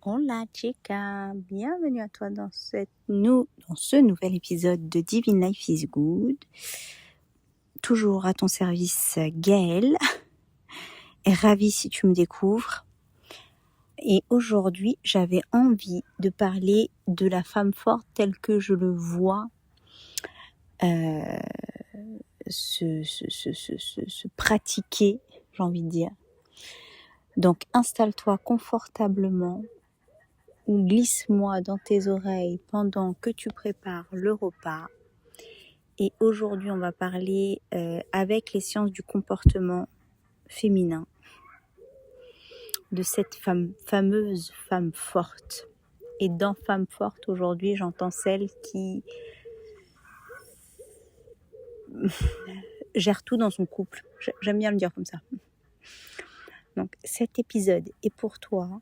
Hola chica, bienvenue à toi dans ce nouvel épisode de Divine Life is Good. Toujours à ton service, Gaëlle. Et ravie si tu me découvres. Et aujourd'hui, j'avais envie de parler de la femme forte telle que je le vois se pratiquer, j'ai envie de dire. Donc installe-toi confortablement ou glisse-moi dans tes oreilles pendant que tu prépares le repas. Et aujourd'hui, on va parler avec les sciences du comportement féminin de cette fameuse femme forte. Et dans femme forte, aujourd'hui, j'entends celle qui gère tout dans son couple. J'aime bien le dire comme ça. Donc, cet épisode est pour toi.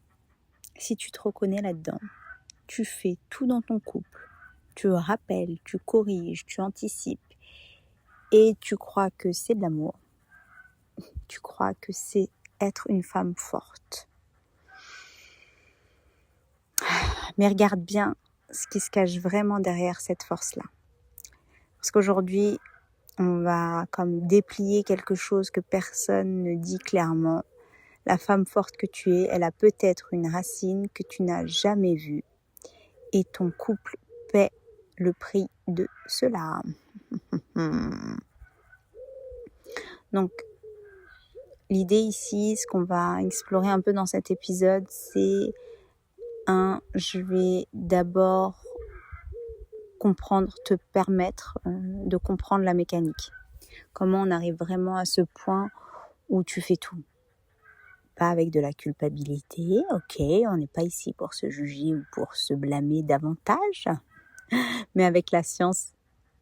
Si tu te reconnais là-dedans, tu fais tout dans ton couple. Tu rappelles, tu corriges, tu anticipes. Et tu crois que c'est de l'amour. Tu crois que c'est être une femme forte. Mais regarde bien ce qui se cache vraiment derrière cette force-là. Parce qu'aujourd'hui, on va comme déplier quelque chose que personne ne dit clairement. La femme forte que tu es, elle a peut-être une racine que tu n'as jamais vue. Et ton couple paie le prix de cela. Donc, l'idée ici, ce qu'on va explorer un peu dans cet épisode, c'est je vais d'abord te permettre de comprendre la mécanique. Comment on arrive vraiment à ce point où tu fais tout. Pas avec de la culpabilité, ok, on n'est pas ici pour se juger ou pour se blâmer davantage, mais avec la science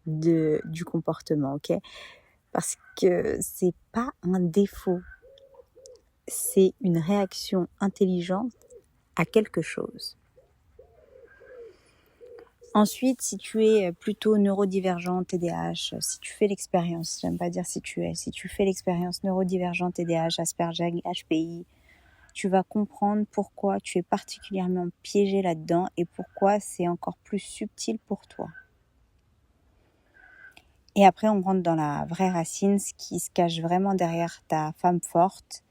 du comportement, ok? Parce que c'est pas un défaut, c'est une réaction intelligente à quelque chose. Ensuite, si tu es plutôt neurodivergent, TDAH, si tu fais l'expérience, j'aime pas dire si tu fais l'expérience neurodivergent, TDAH, Asperger, HPI, tu vas comprendre pourquoi tu es particulièrement piégé là-dedans et pourquoi c'est encore plus subtil pour toi. Et après, on rentre dans la vraie racine, ce qui se cache vraiment derrière ta femme forte.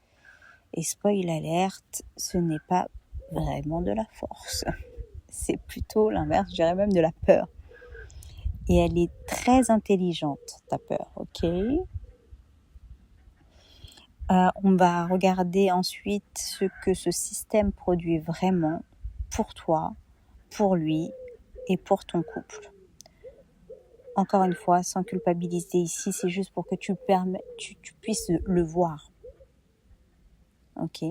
Et spoil alerte, ce n'est pas vraiment de la force. C'est plutôt l'inverse, je dirais même de la peur. Et elle est très intelligente, ta peur, ok ? On va regarder ensuite ce que ce système produit vraiment pour toi, pour lui et pour ton couple. Encore une fois, sans culpabiliser ici, c'est juste pour que tu puisses le voir. Ok ?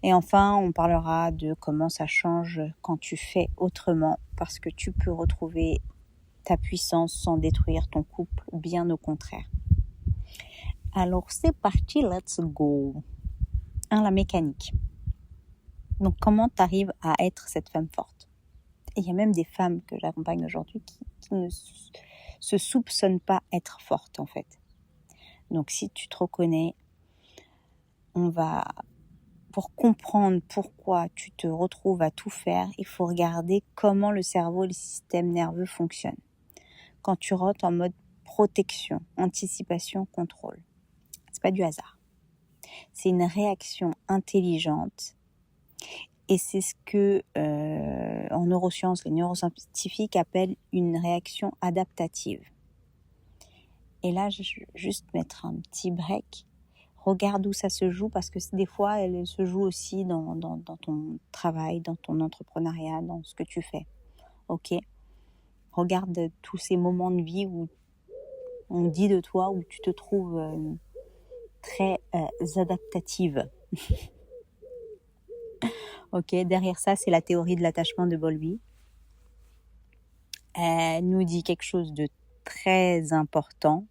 Et enfin, on parlera de comment ça change quand tu fais autrement, parce que tu peux retrouver ta puissance sans détruire ton couple, bien au contraire. Alors c'est parti, let's go. La mécanique. Donc comment tu arrives à être cette femme forte ? Et il y a même des femmes que j'accompagne aujourd'hui qui ne se soupçonnent pas être fortes en fait. Donc si tu te reconnais, pour comprendre pourquoi tu te retrouves à tout faire, il faut regarder comment le cerveau et le système nerveux fonctionnent. Quand tu rentres en mode protection, anticipation, contrôle, c'est pas du hasard. C'est une réaction intelligente et c'est ce que en neurosciences, les neuroscientifiques appellent une réaction adaptative. Et là, je vais juste mettre un petit break. Regarde où ça se joue parce que des fois, elle se joue aussi dans ton travail, dans ton entrepreneuriat, dans ce que tu fais. Ok ? Regarde tous ces moments de vie où on dit de toi, où tu te trouves très adaptative. Ok, derrière ça, c'est la théorie de l'attachement de Bowlby. Elle nous dit quelque chose de très important.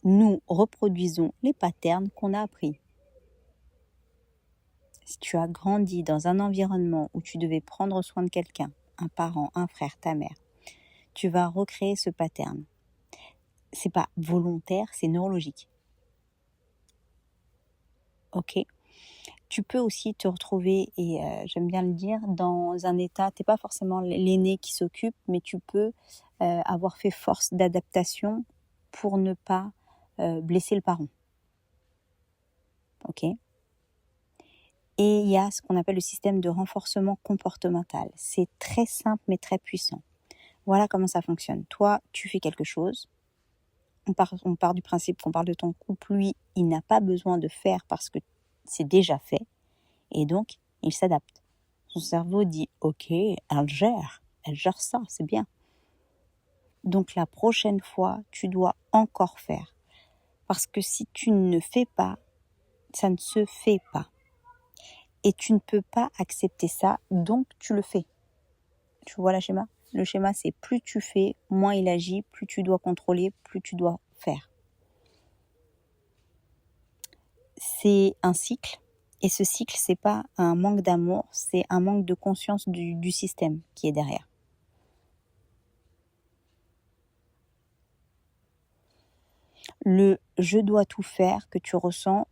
Nous reproduisons les patterns qu'on a appris. Si tu as grandi dans un environnement où tu devais prendre soin de quelqu'un, un parent, un frère, ta mère, tu vas recréer ce pattern. C'est pas volontaire, c'est neurologique. Ok ? Tu peux aussi te retrouver, et j'aime bien le dire, dans un état, t'es pas forcément l'aîné qui s'occupe, mais tu peux avoir fait force d'adaptation pour ne pas blesser le parent. Ok ? Et il y a ce qu'on appelle le système de renforcement comportemental. C'est très simple mais très puissant. Voilà comment ça fonctionne. Toi, tu fais quelque chose. On part du principe qu'on parle de ton couple. Lui, il n'a pas besoin de faire parce que c'est déjà fait. Et donc, il s'adapte. Son cerveau dit « Ok, elle gère ça, c'est bien. » Donc la prochaine fois, tu dois encore faire. Parce que si tu ne fais pas, ça ne se fait pas. Et tu ne peux pas accepter ça, donc tu le fais. Tu vois le schéma ? Le schéma, c'est plus tu fais, moins il agit, plus tu dois contrôler, plus tu dois faire. C'est un cycle. Et ce cycle, c'est pas un manque d'amour, c'est un manque de conscience du système qui est derrière. Le « je dois tout faire » que tu ressens,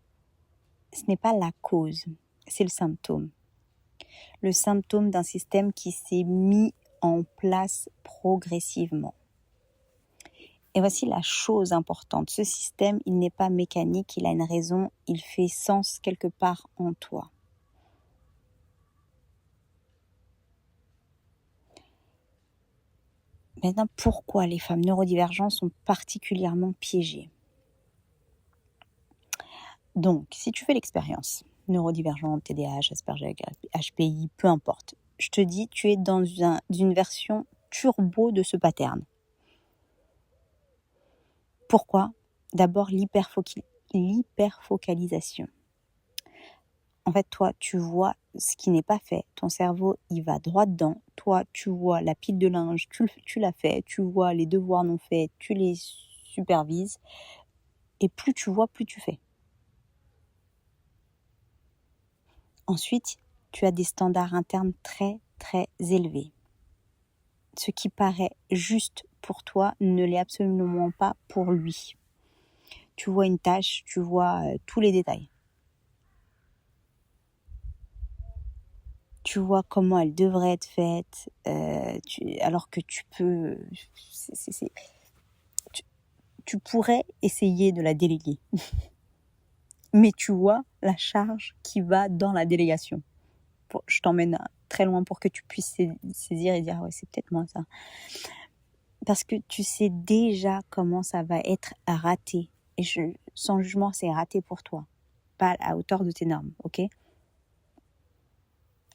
ce n'est pas la cause, c'est le symptôme. Le symptôme d'un système qui s'est mis en place progressivement. Et voici la chose importante. Ce système, il n'est pas mécanique, il a une raison, il fait sens quelque part en toi. Maintenant, pourquoi les femmes neurodivergentes sont particulièrement piégées ? Donc, si tu fais l'expérience, neurodivergente, TDAH, Asperger, HPI, peu importe, je te dis, tu es dans une version turbo de ce pattern. Pourquoi ? D'abord, l'hyperfocalisation. En fait, toi, tu vois ce qui n'est pas fait. Ton cerveau, il va droit dedans. Toi, tu vois la pile de linge, tu l'as fait. Tu vois les devoirs non faits, tu les supervises. Et plus tu vois, plus tu fais. Ensuite, tu as des standards internes très, très élevés. Ce qui paraît juste pour toi ne l'est absolument pas pour lui. Tu vois une tâche, tu vois tous les détails. Tu vois comment elle devrait être faite, alors que tu peux... Tu pourrais essayer de la déléguer. Mais tu vois la charge qui va dans la délégation. Je t'emmène très loin pour que tu puisses saisir et dire « ouais, c'est peut-être moi ça ». Parce que tu sais déjà comment ça va être raté. Et sans jugement, c'est raté pour toi. Pas à hauteur de tes normes, ok ? Et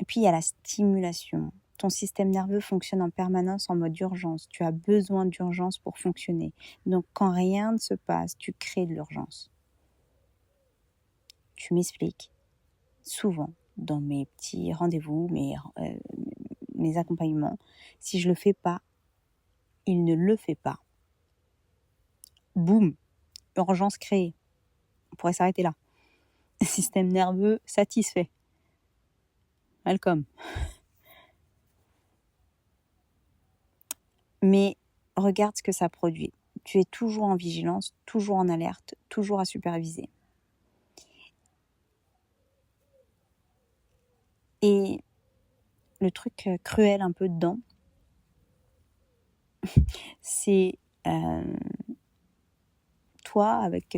puis, il y a la stimulation. Ton système nerveux fonctionne en permanence en mode urgence. Tu as besoin d'urgence pour fonctionner. Donc, quand rien ne se passe, tu crées de l'urgence. Tu m'expliques. Souvent, dans mes petits rendez-vous, mes accompagnements, si je le fais pas, il ne le fait pas. Boum, urgence créée. On pourrait s'arrêter là. Système nerveux satisfait. Welcome. Mais regarde ce que ça produit. Tu es toujours en vigilance, toujours en alerte, toujours à superviser. Et le truc cruel un peu dedans, c'est toi avec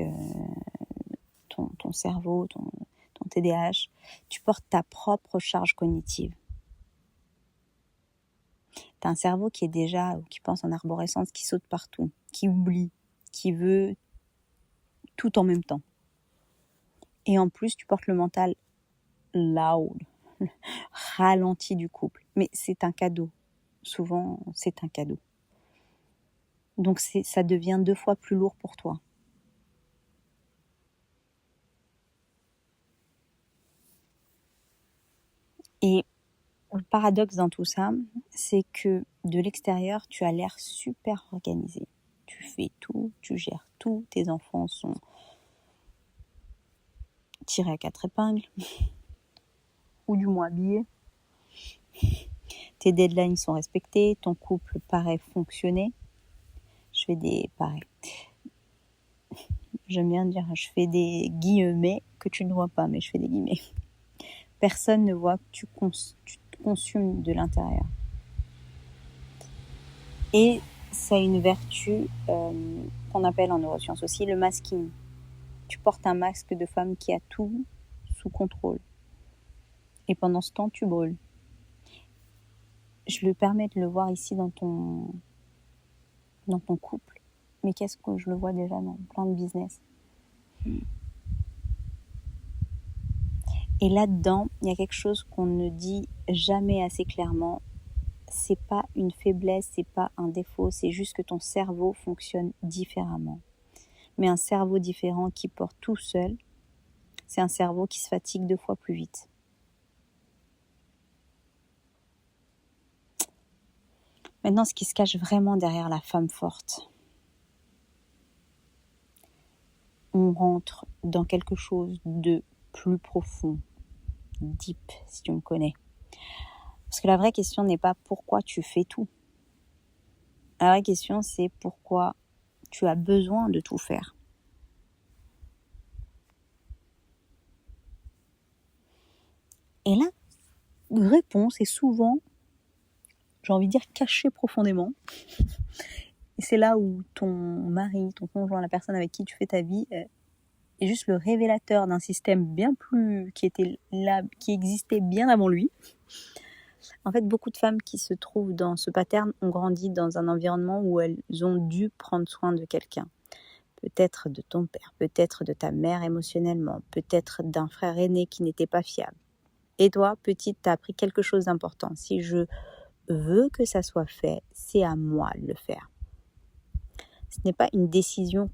ton cerveau, ton TDAH, tu portes ta propre charge cognitive. Tu as un cerveau qui est déjà, qui pense en arborescence, qui saute partout, qui oublie, qui veut tout en même temps. Et en plus, tu portes le mental loud, ralenti du couple. Mais c'est un cadeau. Souvent, c'est un cadeau. Donc, ça devient 2 fois plus lourd pour toi. Et le paradoxe dans tout ça, c'est que de l'extérieur, tu as l'air super organisé. Tu fais tout, tu gères tout, tes enfants sont tirés à 4 épingles, ou du moins habillés. Tes deadlines sont respectées, ton couple paraît fonctionner. J'aime bien dire, je fais des guillemets que tu ne vois pas, mais je fais des guillemets. Personne ne voit que tu te consumes de l'intérieur. Et ça a une vertu qu'on appelle en neurosciences aussi le masking. Tu portes un masque de femme qui a tout sous contrôle. Et pendant ce temps, tu brûles. Je le permets de le voir ici dans ton couple. Mais qu'est-ce que je le vois déjà dans plein de business. Et là-dedans, il y a quelque chose qu'on ne dit jamais assez clairement. C'est pas une faiblesse, c'est pas un défaut, c'est juste que ton cerveau fonctionne différemment. Mais un cerveau différent qui porte tout seul, c'est un cerveau qui se fatigue 2 fois plus vite. Maintenant, ce qui se cache vraiment derrière la femme forte, on rentre dans quelque chose de plus profond, deep, si tu me connais. Parce que la vraie question n'est pas pourquoi tu fais tout. La vraie question, c'est pourquoi tu as besoin de tout faire. Et là, la réponse est souvent, j'ai envie de dire, cachée profondément. Et c'est là où ton mari, ton conjoint, la personne avec qui tu fais ta vie, est juste le révélateur d'un système bien plus qui était là, qui existait bien avant lui. En fait, beaucoup de femmes qui se trouvent dans ce pattern ont grandi dans un environnement où elles ont dû prendre soin de quelqu'un. Peut-être de ton père, peut-être de ta mère émotionnellement, peut-être d'un frère aîné qui n'était pas fiable. Et toi, petite, tu as appris quelque chose d'important. Si je veux que ça soit fait, c'est à moi de le faire. Ce n'est pas une décision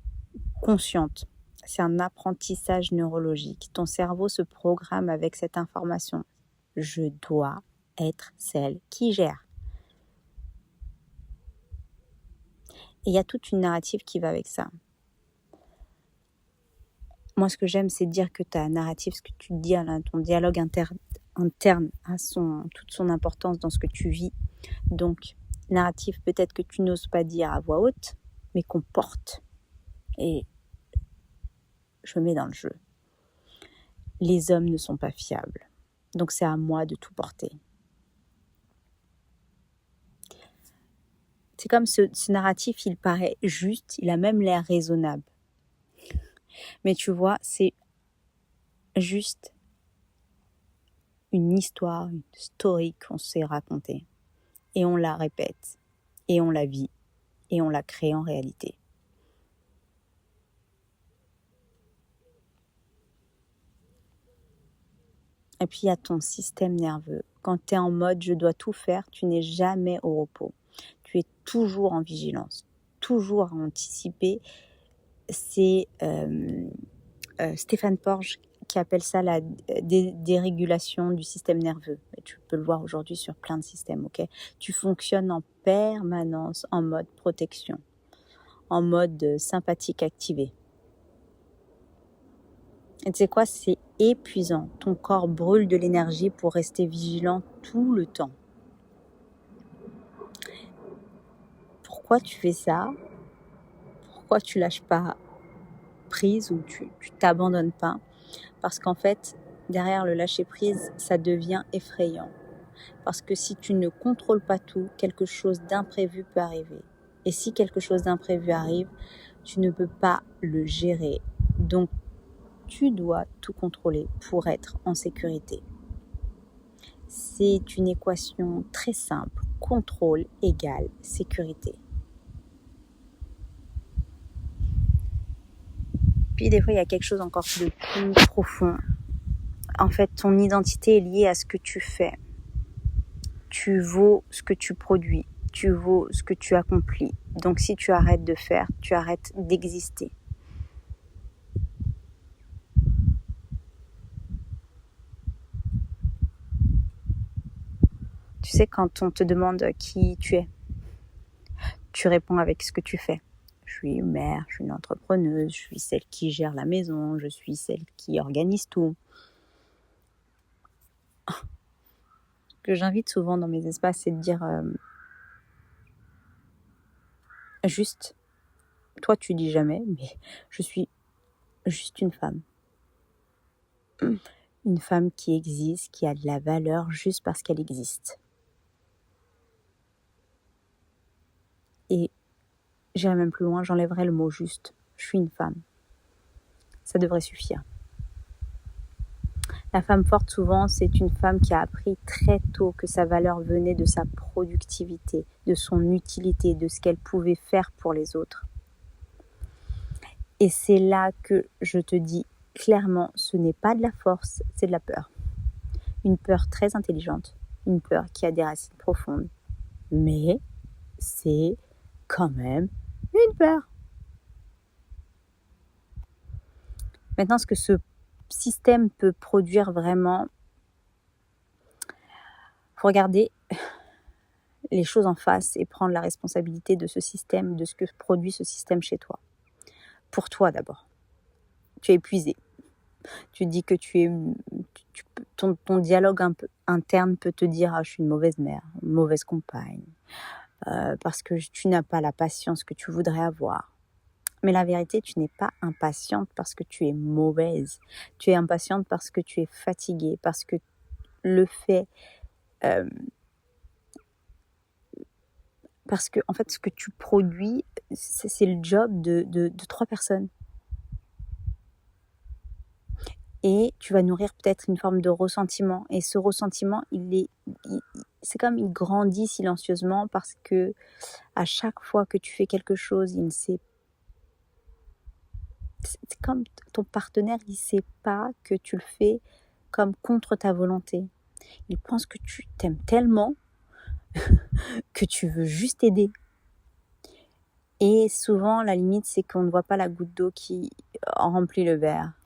consciente, c'est un apprentissage neurologique. Ton cerveau se programme avec cette information. Je dois être celle qui gère. Et il y a toute une narrative qui va avec ça. Moi, ce que j'aime, c'est dire que ta narrative, ce que tu dis, ton dialogue interne a toute son importance dans ce que tu vis. Donc, narrative peut-être que tu n'oses pas dire à voix haute, mais qu'on porte. Et je me mets dans le jeu. Les hommes ne sont pas fiables. Donc, c'est à moi de tout porter. C'est comme ce narratif, il paraît juste, il a même l'air raisonnable. Mais tu vois, c'est juste une histoire, une story qu'on s'est racontée. Et on la répète, et on la vit, et on la crée en réalité. Et puis il y a ton système nerveux. Quand tu es en mode je dois tout faire, tu n'es jamais au repos. Tu es toujours en vigilance, toujours à anticiper. C'est Stéphane Porges qui appelle ça la dérégulation du système nerveux. Et tu peux le voir aujourd'hui sur plein de systèmes. Okay, tu fonctionnes en permanence en mode protection, en mode sympathique activé. Et tu sais quoi, c'est épuisant. Ton corps brûle de l'énergie pour rester vigilant tout le temps. Pourquoi tu fais ça? Pourquoi tu lâches pas prise ou tu t'abandonnes pas? Parce qu'en fait, derrière le lâcher prise, ça devient effrayant. Parce que si tu ne contrôles pas tout, quelque chose d'imprévu peut arriver. Et si quelque chose d'imprévu arrive, tu ne peux pas le gérer. Donc, tu dois tout contrôler pour être en sécurité. C'est une équation très simple. Contrôle égale sécurité. Puis des fois, il y a quelque chose encore de plus profond. En fait, ton identité est liée à ce que tu fais. Tu vaux ce que tu produis. Tu vaux ce que tu accomplis. Donc si tu arrêtes de faire, tu arrêtes d'exister. Tu sais, quand on te demande qui tu es, tu réponds avec ce que tu fais. Je suis mère, je suis une entrepreneuse, je suis celle qui gère la maison, je suis celle qui organise tout. Ce que j'invite souvent dans mes espaces, c'est de dire juste, toi tu dis jamais, mais je suis juste une femme. Une femme qui existe, qui a de la valeur juste parce qu'elle existe. Et j'irai même plus loin, j'enlèverai le mot juste. Je suis une femme. Ça devrait suffire. La femme forte, souvent, c'est une femme qui a appris très tôt que sa valeur venait de sa productivité, de son utilité, de ce qu'elle pouvait faire pour les autres. Et c'est là que je te dis clairement, ce n'est pas de la force, c'est de la peur. Une peur très intelligente, une peur qui a des racines profondes. Mais c'est quand même une peur. Maintenant, ce que ce système peut produire vraiment, il faut regarder les choses en face et prendre la responsabilité de ce système, de ce que produit ce système chez toi. Pour toi d'abord. Tu es épuisé. Tu dis que ton dialogue un peu interne peut te dire je suis une mauvaise mère, une mauvaise compagne, parce que tu n'as pas la patience que tu voudrais avoir. Mais la vérité, tu n'es pas impatiente parce que tu es mauvaise. Tu es impatiente parce que tu es fatiguée, parce que le fait... parce que, en fait, ce que tu produis, c'est le job de 3 personnes. Et tu vas nourrir peut-être une forme de ressentiment. Et ce ressentiment, c'est comme il grandit silencieusement parce que à chaque fois que tu fais quelque chose, c'est comme ton partenaire, il ne sait pas que tu le fais comme contre ta volonté. Il pense que tu t'aimes tellement que tu veux juste aider. Et souvent, la limite, c'est qu'on ne voit pas la goutte d'eau qui remplit le verre.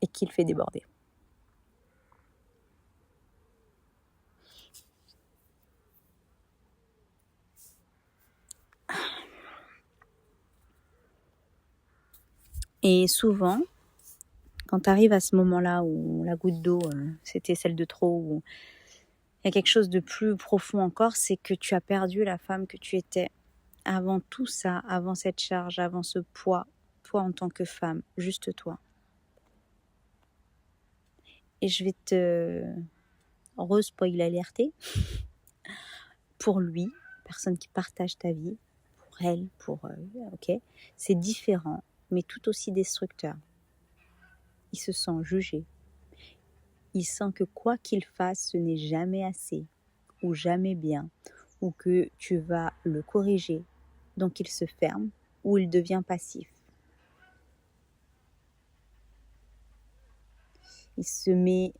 Et qui le fait déborder. Et souvent, quand tu arrives à ce moment-là où la goutte d'eau, c'était celle de trop, où il y a quelque chose de plus profond encore, c'est que tu as perdu la femme que tu étais avant tout ça, avant cette charge, avant ce poids, toi en tant que femme, juste toi. Et je vais te re-spoiler alerter. Pour lui, personne qui partage ta vie, pour elle, ok, c'est différent, mais tout aussi destructeur. Il se sent jugé. Il sent que quoi qu'il fasse, ce n'est jamais assez, ou jamais bien, ou que tu vas le corriger. Donc il se ferme, ou il devient passif. Il se met,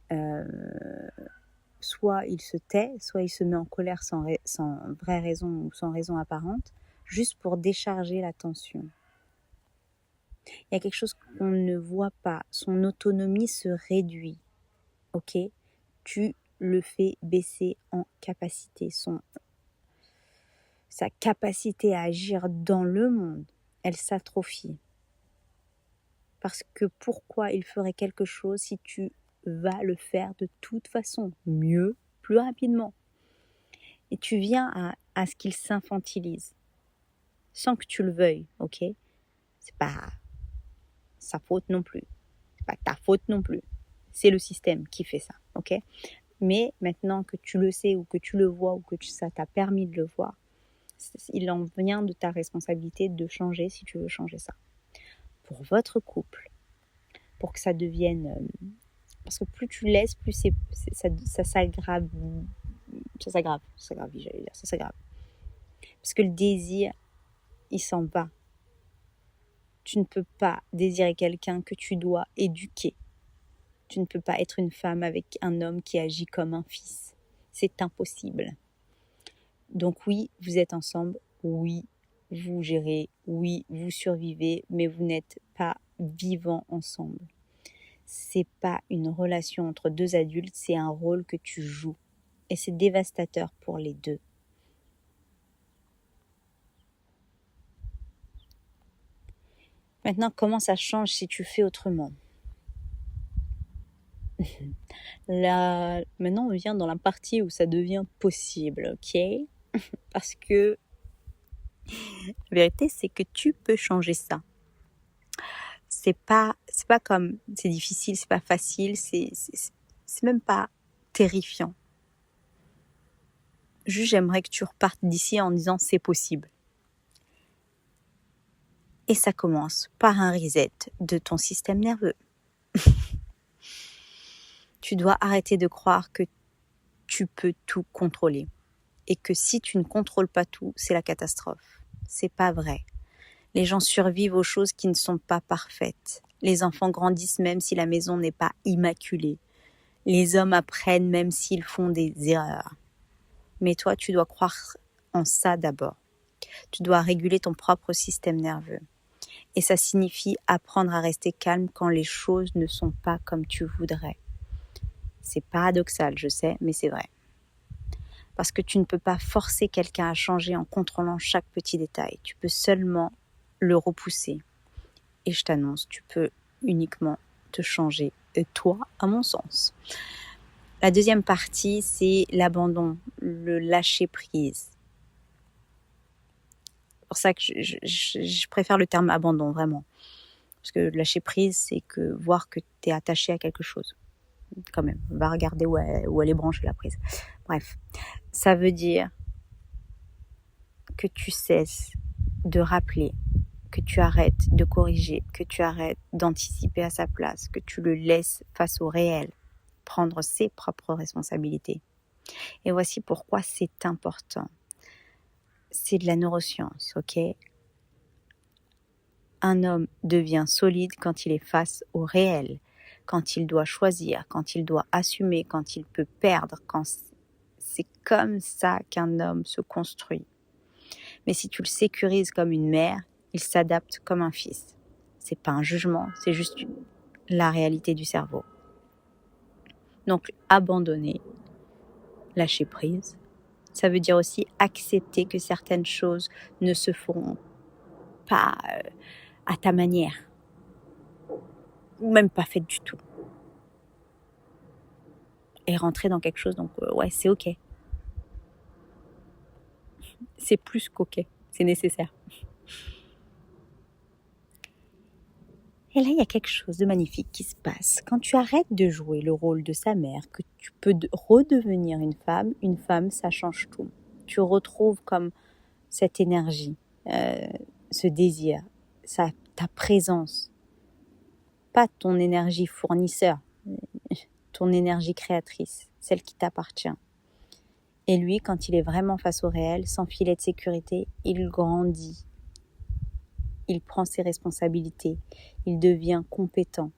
soit il se tait, soit il se met en colère sans vraie raison ou sans raison apparente, juste pour décharger la tension. Il y a quelque chose qu'on ne voit pas, son autonomie se réduit, ok? Tu le fais baisser en capacité, sa capacité à agir dans le monde, elle s'atrophie. Parce que pourquoi il ferait quelque chose si tu vas le faire de toute façon, mieux, plus rapidement. Et tu viens à ce qu'il s'infantilise, sans que tu le veuilles, ok? C'est pas sa faute non plus, c'est pas ta faute non plus. C'est le système qui fait ça, ok? Mais maintenant que tu le sais ou que tu le vois ou que ça t'a permis de le voir, il en vient de ta responsabilité de changer si tu veux changer ça. Pour votre couple, pour que ça devienne... parce que plus tu laisses, plus ça s'aggrave. Ça s'aggrave, j'allais dire, ça s'aggrave. Parce que le désir, il s'en va. Tu ne peux pas désirer quelqu'un que tu dois éduquer. Tu ne peux pas être une femme avec un homme qui agit comme un fils. C'est impossible. Donc oui, vous êtes ensemble, oui, vous gérez, oui, vous survivez, mais vous n'êtes pas vivants ensemble. C'est pas une relation entre deux adultes, c'est un rôle que tu joues. Et c'est dévastateur pour les deux. Maintenant, comment ça change si tu fais autrement? Là, maintenant, on vient dans la partie où ça devient possible, ok? Parce que la vérité, c'est que tu peux changer ça. C'est pas comme c'est difficile, c'est pas facile, c'est même pas terrifiant. Juste, j'aimerais que tu repartes d'ici en disant c'est possible. Et ça commence par un reset de ton système nerveux. Tu dois arrêter de croire que tu peux tout contrôler et que si tu ne contrôles pas tout, c'est la catastrophe. C'est pas vrai. Les gens survivent aux choses qui ne sont pas parfaites. Les enfants grandissent même si la maison n'est pas immaculée. Les hommes apprennent même s'ils font des erreurs. Mais toi, tu dois croire en ça d'abord. Tu dois réguler ton propre système nerveux. Et ça signifie apprendre à rester calme quand les choses ne sont pas comme tu voudrais. C'est paradoxal, je sais, mais c'est vrai. Parce que tu ne peux pas forcer quelqu'un à changer en contrôlant chaque petit détail. Tu peux seulement le repousser. Et je t'annonce, tu peux uniquement te changer, toi, à mon sens. La deuxième partie, c'est l'abandon, le lâcher prise. C'est pour ça que je préfère le terme abandon, vraiment. Parce que lâcher prise, c'est que voir que tu es attaché à quelque chose. Quand même, on va regarder où elle est branchée la prise. Bref, ça veut dire que tu cesses de rappeler, que tu arrêtes de corriger, que tu arrêtes d'anticiper à sa place, que tu le laisses face au réel, prendre ses propres responsabilités. Et voici pourquoi c'est important. C'est de la neuroscience, ok ? Un homme devient solide quand il est face au réel, quand il doit choisir, quand il doit assumer, quand il peut perdre, quand c'est comme ça qu'un homme se construit. Mais si tu le sécurises comme une mère, il s'adapte comme un fils. C'est pas un jugement, c'est juste la réalité du cerveau. Donc, abandonner, lâcher prise, ça veut dire aussi accepter que certaines choses ne se feront pas à ta manière, ou même pas faites du tout. Et rentrer dans quelque chose, donc ouais, c'est ok. C'est plus qu'ok, c'est nécessaire. Et là, il y a quelque chose de magnifique qui se passe. Quand tu arrêtes de jouer le rôle de sa mère, que tu peux redevenir une femme, ça change tout. Tu retrouves comme cette énergie, ce désir, ta présence. Pas ton énergie fournisseur, ton énergie créatrice, celle qui t'appartient. Et lui, quand il est vraiment face au réel, sans filet de sécurité, il grandit. Il prend ses responsabilités, il devient compétent,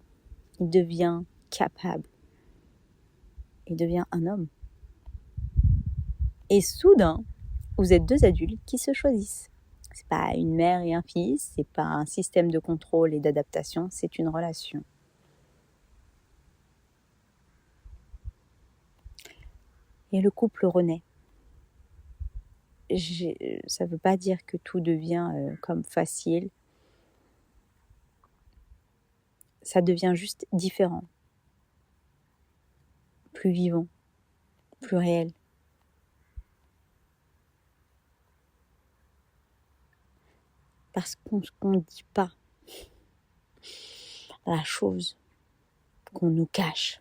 il devient capable, il devient un homme. Et soudain, vous êtes deux adultes qui se choisissent. C'est pas une mère et un fils, c'est pas un système de contrôle et d'adaptation, c'est une relation. Et le couple renaît. Ça veut pas dire que tout devient comme facile. Ça devient juste différent, plus vivant, plus réel. Parce qu'on ne dit pas la chose qu'on nous cache.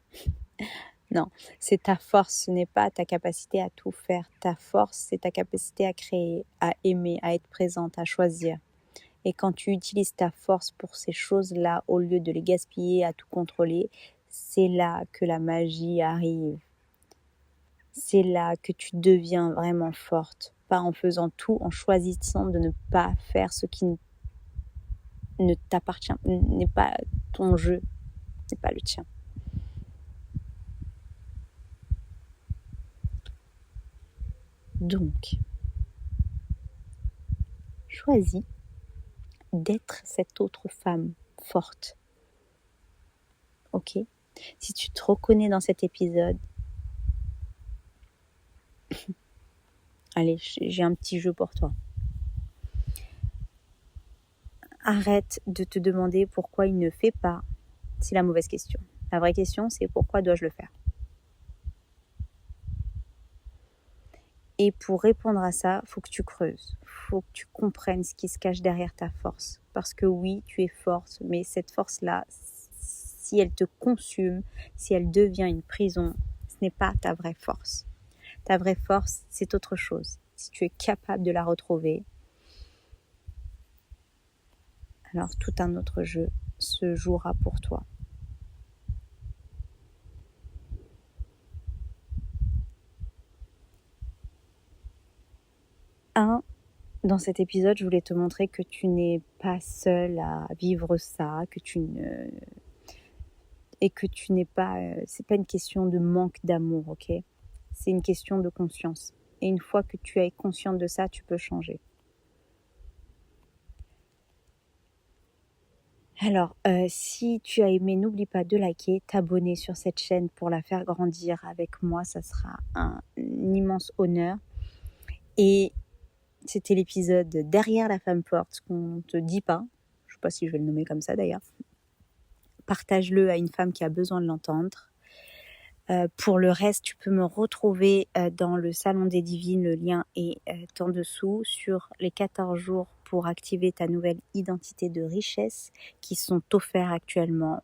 Non, c'est ta force, ce n'est pas ta capacité à tout faire. Ta force, c'est ta capacité à créer, à aimer, à être présente, à choisir. Et quand tu utilises ta force pour ces choses-là, au lieu de les gaspiller à tout contrôler, c'est là que la magie arrive. C'est là que tu deviens vraiment forte. Pas en faisant tout, en choisissant de ne pas faire ce qui ne t'appartient, n'est pas ton jeu, n'est pas le tien. Donc, choisis d'être cette autre femme forte. Ok ? Si tu te reconnais dans cet épisode, allez, j'ai un petit jeu pour toi. Arrête de te demander pourquoi il ne fait pas. C'est la mauvaise question. La vraie question, c'est pourquoi dois-je le faire ? Et pour répondre à ça, faut que tu creuses, faut que tu comprennes ce qui se cache derrière ta force. Parce que oui, tu es forte, mais cette force-là, si elle te consume, si elle devient une prison, ce n'est pas ta vraie force. Ta vraie force, c'est autre chose. Si tu es capable de la retrouver, alors tout un autre jeu se jouera pour toi. Dans cet épisode, je voulais te montrer que tu n'es pas seule à vivre ça, et que tu n'es pas, c'est pas une question de manque d'amour, ok? C'est une question de conscience. Et une fois que tu es consciente de ça, tu peux changer. Alors, si tu as aimé, n'oublie pas de liker, t'abonner sur cette chaîne pour la faire grandir avec moi. Ça sera un immense honneur. Et c'était l'épisode Derrière la femme forte, ce qu'on ne te dit pas. Je ne sais pas si je vais le nommer comme ça d'ailleurs. Partage-le à une femme qui a besoin de l'entendre. Pour le reste, tu peux me retrouver dans le Salon des Divines. Le lien est en dessous sur les 14 jours pour activer ta nouvelle identité de richesse qui sont offerts actuellement.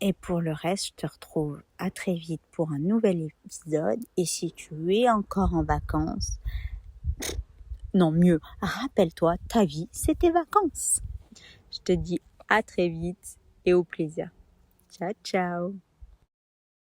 Et pour le reste, je te retrouve à très vite pour un nouvel épisode. Et si tu es encore en vacances, non mieux, rappelle-toi, ta vie, c'est tes vacances. Je te dis à très vite et au plaisir. Ciao, ciao.